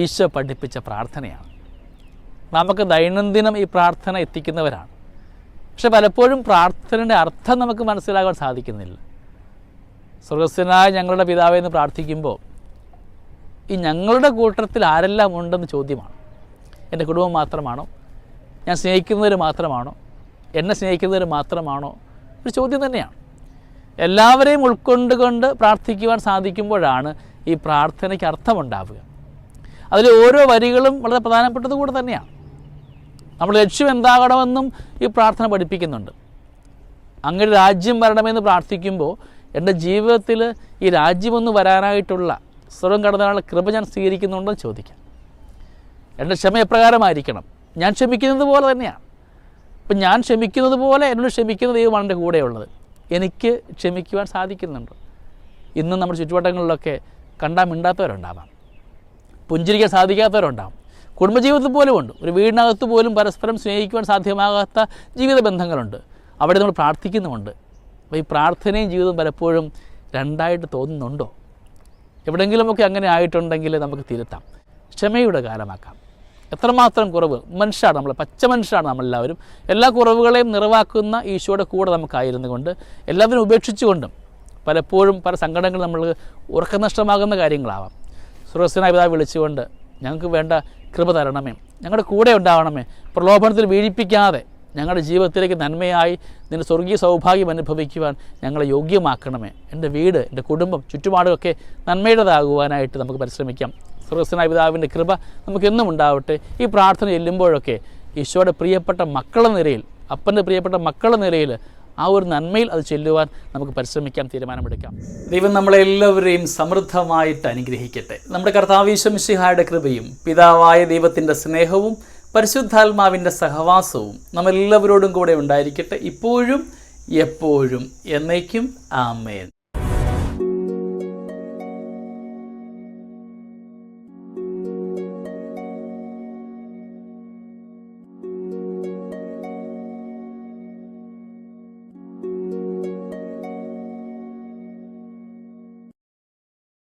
ഈശോ പഠിപ്പിച്ച പ്രാർത്ഥനയാണ്. നമുക്ക് ദൈനംദിനം ഈ പ്രാർത്ഥന എത്തിക്കുന്നവരാണ്. പക്ഷെ പലപ്പോഴും പ്രാർത്ഥനയുടെ അർത്ഥം നമുക്ക് മനസ്സിലാകാൻ സാധിക്കുന്നില്ല. സ്വർഗസ്ഥനായ ഞങ്ങളുടെ പിതാവേ എന്ന് പ്രാർത്ഥിക്കുമ്പോൾ ഈ ഞങ്ങളുടെ കൂട്ടത്തിൽ ആരെല്ലാം ഉണ്ടെന്ന് ചോദ്യമാണ്. എൻ്റെ കുടുംബം മാത്രമാണോ? ഞാൻ സ്നേഹിക്കുന്നവർ മാത്രമാണോ? എന്നെ സ്നേഹിക്കുന്നവർ മാത്രമാണോ? ഒരു ചോദ്യം തന്നെയാണ്. എല്ലാവരെയും ഉൾക്കൊണ്ടുകൊണ്ട് പ്രാർത്ഥിക്കുവാൻ സാധിക്കുമ്പോഴാണ് ഈ പ്രാർത്ഥനയ്ക്ക് അർത്ഥമുണ്ടാവുക. അതിൽ ഓരോ വരികളും വളരെ പ്രധാനപ്പെട്ടത് കൂടെ തന്നെയാണ്. നമ്മുടെ ലക്ഷ്യം എന്താകണമെന്നും ഈ പ്രാർത്ഥന പഠിപ്പിക്കുന്നുണ്ട്. അങ്ങനെ രാജ്യം വരണമെന്ന് പ്രാർത്ഥിക്കുമ്പോൾ എൻ്റെ ജീവിതത്തിൽ ഈ രാജ്യമൊന്ന് വരാനായിട്ടുള്ള സ്വർഗം കടന്നാലുള്ള കൃപ ഞാൻ സ്വീകരിക്കുന്നുണ്ടെന്ന് ചോദിക്കാം. എൻ്റെ ക്ഷമ എപ്രകാരമായിരിക്കണം? ഞാൻ ക്ഷമിക്കുന്നത് പോലെ തന്നെയാണ്. അപ്പം ഞാൻ ക്ഷമിക്കുന്നത് പോലെ എന്നോട് ക്ഷമിക്കുന്ന ദൈവമാണ് എൻ്റെ കൂടെയുള്ളത്. എനിക്ക് ക്ഷമിക്കുവാൻ സാധിക്കുന്നുണ്ട്. ഇന്നും നമ്മുടെ ചുറ്റുവട്ടങ്ങളിലൊക്കെ കണ്ടാൽ മിണ്ടാത്തവരുണ്ടാവാം, പുഞ്ചിരിക്കാൻ സാധിക്കാത്തവരുണ്ടാവും. കുടുംബജീവിതത്തിൽ പോലും ഉണ്ട്. ഒരു വീടിനകത്ത് പോലും പരസ്പരം സ്നേഹിക്കുവാൻ സാധ്യമാകാത്ത ജീവിത ബന്ധങ്ങളുണ്ട്. അവിടെ നമ്മൾ പ്രാർത്ഥിക്കുന്നുമുണ്ട്. അപ്പോൾ ഈ പ്രാർത്ഥനയും ജീവിതവും പലപ്പോഴും രണ്ടായിട്ട് തോന്നുന്നുണ്ടോ? എവിടെയെങ്കിലുമൊക്കെ അങ്ങനെ ആയിട്ടുണ്ടെങ്കിൽ നമുക്ക് തിരുത്താം. ക്ഷമയുടെ കാലമാക്കാം. എത്രമാത്രം കുറവ് മനുഷ്യരാണ് നമ്മൾ, പച്ച മനുഷ്യരാണ് നമ്മളെല്ലാവരും. എല്ലാ കുറവുകളെയും നിറവാക്കുന്ന ഈശോയുടെ കൂടെ നമുക്കായിരുന്നു കൊണ്ട് എല്ലാവരും ഉപേക്ഷിച്ചുകൊണ്ടും പലപ്പോഴും പല സങ്കടങ്ങൾ നമ്മൾ ഉറക്കനഷ്ടമാകുന്ന കാര്യങ്ങളാവാം. സ്വർഗസ്ഥനായ പിതാവ് വിളിച്ചുകൊണ്ട് ഞങ്ങൾക്ക് വേണ്ട കൃപ തരണമേ, ഞങ്ങളുടെ കൂടെ ഉണ്ടാവണമേ, പ്രലോഭനത്തിൽ വീഴിപ്പിക്കാതെ ഞങ്ങളുടെ ജീവിതത്തിലേക്ക് നന്മയായി നിൻ്റെ സ്വർഗീയ സൗഭാഗ്യം അനുഭവിക്കുവാൻ ഞങ്ങളെ യോഗ്യമാക്കണമേ. എൻ്റെ വീട്, എൻ്റെ കുടുംബം, ചുറ്റുപാടുമൊക്കെ നന്മയുടേതാകുവാനായിട്ട് നമുക്ക് പരിശ്രമിക്കാം. സ്വർഗസ്ഥനായ പിതാവിൻ്റെ കൃപ നമുക്കെന്നും ഉണ്ടാവട്ടെ. ഈ പ്രാർത്ഥന ചെല്ലുമ്പോഴൊക്കെ ഈശോയുടെ പ്രിയപ്പെട്ട മക്കളുടെ നിലയിൽ, അപ്പൻ്റെ പ്രിയപ്പെട്ട മക്കളുടെ നിലയിൽ ആ ഒരു നന്മയിൽ അത് ചെല്ലുവാൻ നമുക്ക് പരിശ്രമിക്കാം, തീരുമാനമെടുക്കാം. ദൈവം നമ്മളെല്ലാവരെയും സമൃദ്ധമായിട്ട് അനുഗ്രഹിക്കട്ടെ. നമ്മുടെ കർത്താവ് ഈശോ മിശിഹായുടെ കൃപയും പിതാവായ ദൈവത്തിൻ്റെ സ്നേഹവും പരിശുദ്ധാത്മാവിൻ്റെ സഹവാസവും നമ്മളെല്ലാവരോടും കൂടെ ഉണ്ടായിരിക്കട്ടെ, ഇപ്പോഴും എപ്പോഴും എന്നേക്കും. ആമേൻ.